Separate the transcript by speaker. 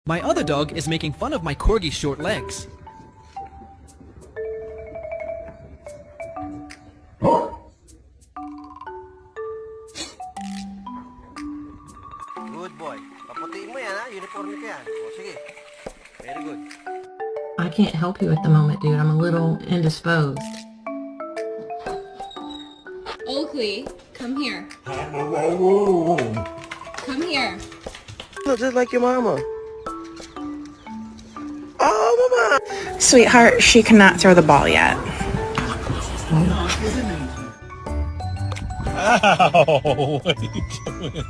Speaker 1: My other dog is making fun of my corgi's short legs.
Speaker 2: Good boy. Paputiin mo yan ha. Uniform ka yan. O sige. Very good.
Speaker 3: I can't help you at the moment, dude. I'm a little indisposed.
Speaker 4: Oakley, come here. Come here.
Speaker 2: Look just like your mama. Oh, mama.
Speaker 5: Sweetheart, she cannot throw the ball yet.
Speaker 6: Ow! What are you doing?